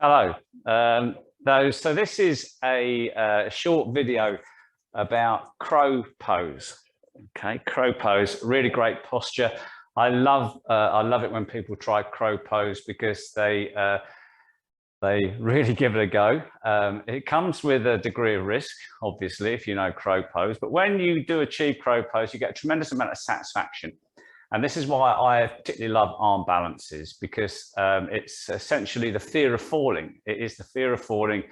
Hello. So this is a short video about crow pose. Okay, crow pose, really great posture. I love it when people try crow pose because they really give it a go. It comes with a degree of risk, obviously, if you know crow pose. But when you do achieve crow pose, you get a tremendous amount of satisfaction. And this is why I particularly love arm balances, because it's essentially the fear of falling. It is the fear of falling.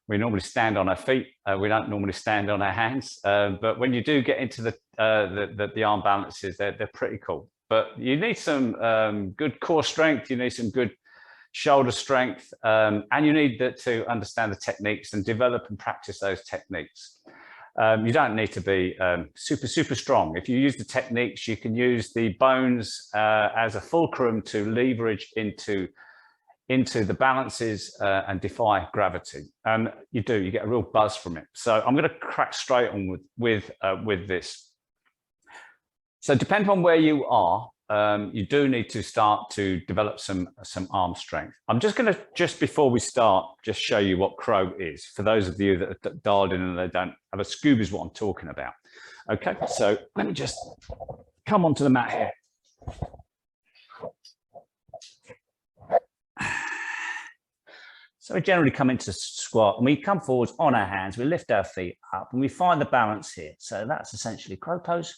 We normally stand on our feet. We don't normally stand on our hands. But when you do get into the arm balances, they're pretty cool. But you need some good core strength. You need some good shoulder strength, and you need to understand the techniques and develop and practice those techniques. You don't need to be super strong. If you use the techniques, you can use the bones as a fulcrum to leverage into the balances and defy gravity. And you get a real buzz from it. So I'm going to crack straight on with this. So depending on where you are, you do need to start to develop some arm strength. I'm just going to, just before we start, just show you what crow is for those of you that are dialed in and they don't have a Scoob is what I'm talking about. Okay, so let me just come onto the mat here. So we generally come into squat and we come forwards on our hands, we lift our feet up and we find the balance here. So that's essentially crow pose.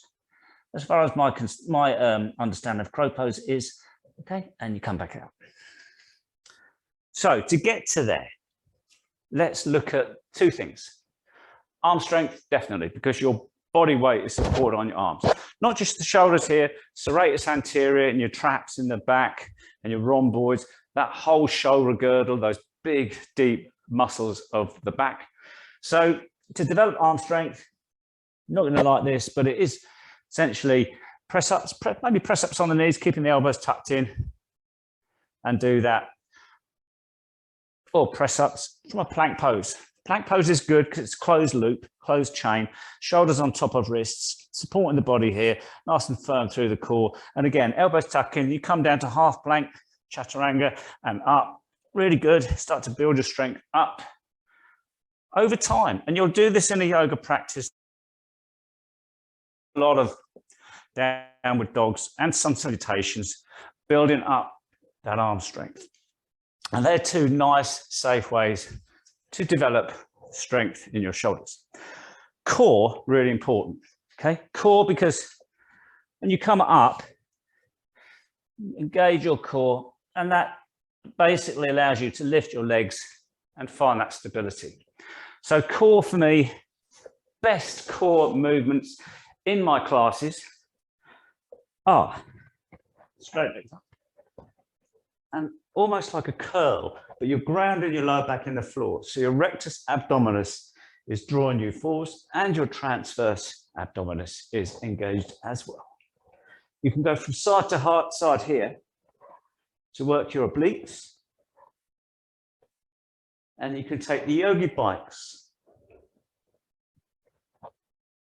As far as my understanding of crow pose is, okay, and you come back out. So to get to there, let's look at two things. Arm strength, definitely, because your body weight is supported on your arms. Not just the shoulders here, serratus anterior and your traps in the back and your rhomboids, that whole shoulder girdle, those big, deep muscles of the back. So to develop arm strength, not going to like this, but it is essentially press ups, maybe press ups on the knees, keeping the elbows tucked in, and do that. Or press ups from a plank pose. Plank pose is good because it's closed loop, closed chain, shoulders on top of wrists, supporting the body here, nice and firm through the core. And again, elbows tucked in, you come down to half plank, chaturanga, and up. Really good. Start to build your strength up over time. And you'll do this in a yoga practice. A lot of downward dogs and some salutations, building up that arm strength. And they're two nice, safe ways to develop strength in your shoulders. Core, really important. Okay, core, because when you come up, engage your core, and that basically allows you to lift your legs and find that stability. So core for me, best core movements in my classes are straight legs up and almost like a curl, but you're grounding your lower back in the floor. So your rectus abdominis is drawing you forwards and your transverse abdominis is engaged as well. You can go from side to side here to work your obliques. And you can take the yogi bikes.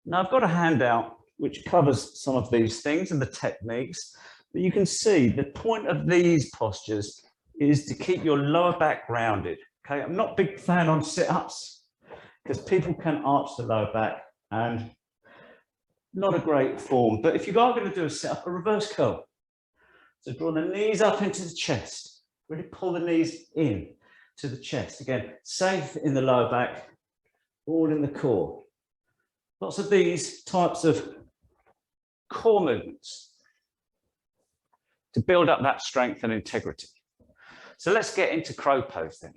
Now I've got a handout which covers some of these things and the techniques, but you can see the point of these postures is to keep your lower back rounded. Okay, I'm not a big fan on sit-ups because people can arch the lower back and not a great form. But if you are going to do a sit-up, a reverse curl. So draw the knees up into the chest, really pull the knees in to the chest. Again, safe in the lower back, all in the core. Lots of these types of core movements to build up that strength and integrity. So let's get into crow pose then.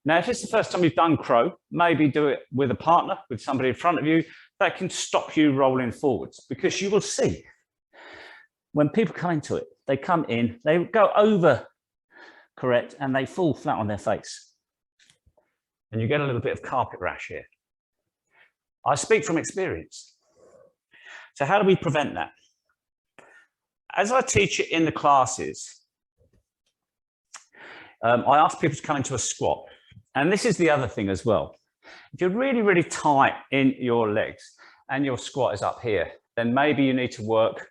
Now, if it's the first time you've done crow, maybe do it with a partner, with somebody in front of you that can stop you rolling forwards, because you will see when people come into it, they come in, they go over correct, and they fall flat on their face. And you get a little bit of carpet rash here. I speak from experience. So how do we prevent that? As I teach it in the classes, I ask people to come into a squat. And this is the other thing as well. If you're really tight in your legs and your squat is up here, then maybe you need to work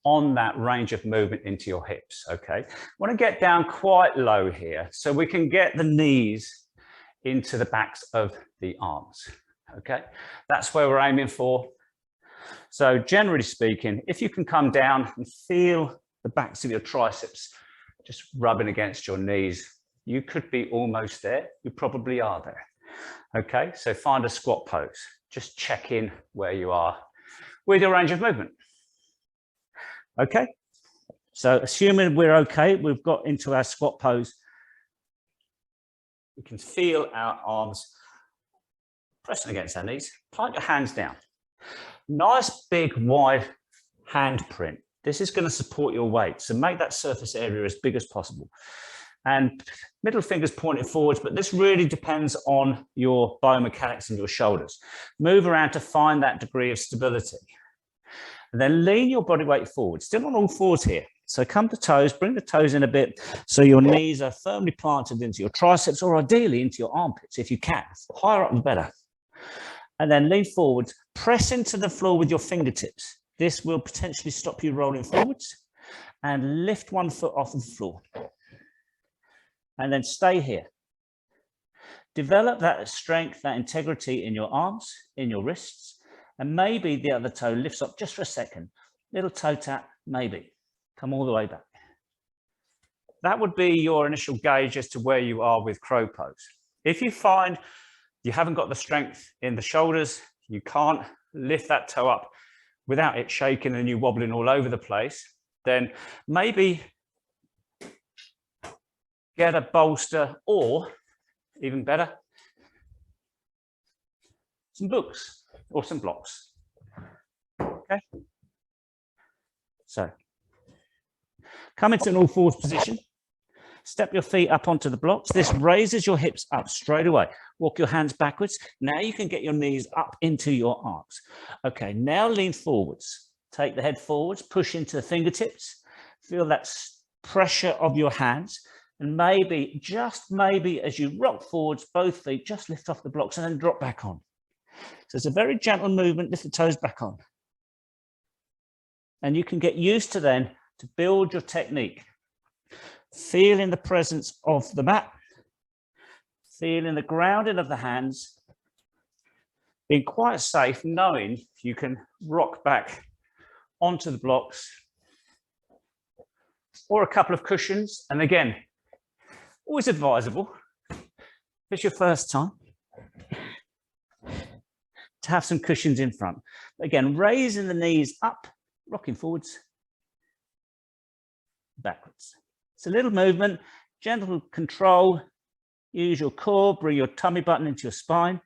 on that range of movement into your hips, okay? Want to get down quite low here so we can get the knees into the backs of the arms, okay? That's where we're aiming for. So generally speaking, if you can come down and feel the backs of your triceps just rubbing against your knees, you could be almost there. You probably are there, okay? So find a squat pose. Just check in where you are with your range of movement. Okay, so assuming we're okay, we've got into our squat pose. We can feel our arms pressing against our knees. Plant your hands down. Nice, big, wide handprint. This is going to support your weight. So make that surface area as big as possible. And middle fingers pointed forwards, but this really depends on your biomechanics and your shoulders. Move around to find that degree of stability. And then lean your body weight forward, still on all fours here. So come to toes, bring the toes in a bit so your knees are firmly planted into your triceps, or ideally into your armpits if you can. Higher up the better. And then lean forwards, press into the floor with your fingertips. This will potentially stop you rolling forwards, and lift one foot off the floor. And then stay here. Develop that strength, that integrity in your arms, in your wrists. And maybe the other toe lifts up just for a second. Little toe tap, maybe. Come all the way back. That would be your initial gauge as to where you are with crow pose. If you find you haven't got the strength in the shoulders, you can't lift that toe up without it shaking and you wobbling all over the place, then maybe get a bolster, or even better, some books or some blocks. Okay, so come into an all fours position, step your feet up onto the blocks. This raises your hips up straight away. Walk your hands backwards. Now you can get your knees up into your arms. Okay, now lean forwards, take the head forwards, push into the fingertips, feel that pressure of your hands, and maybe, just maybe, as you rock forwards, both feet just lift off the blocks and then drop back on. So it's a very gentle movement, lift the toes back on. And you can get used to then to build your technique. Feeling the presence of the mat, feeling the grounding of the hands, being quite safe, knowing you can rock back onto the blocks or a couple of cushions. And again, always advisable, if it's your first time, to have some cushions in front. Again, raising the knees up, rocking forwards, backwards. It's a little movement, gentle control. Use your core, bring your tummy button into your spine.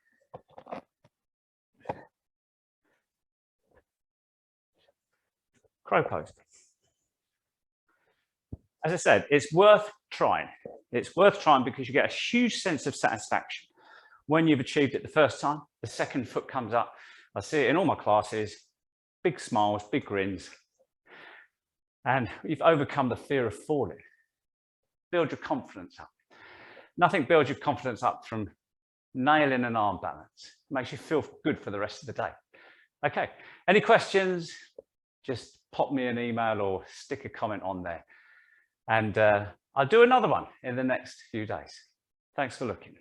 Crow pose. As I said, it's worth trying. It's worth trying because you get a huge sense of satisfaction when you've achieved it the first time. The second foot comes up. I see it in all my classes. Big smiles, big grins. And you've overcome the fear of falling. Build your confidence up. Nothing builds your confidence up from nailing an arm balance. It makes you feel good for the rest of the day. Okay, any questions? Just pop me an email or stick a comment on there. And I'll do another one in the next few days. Thanks for looking.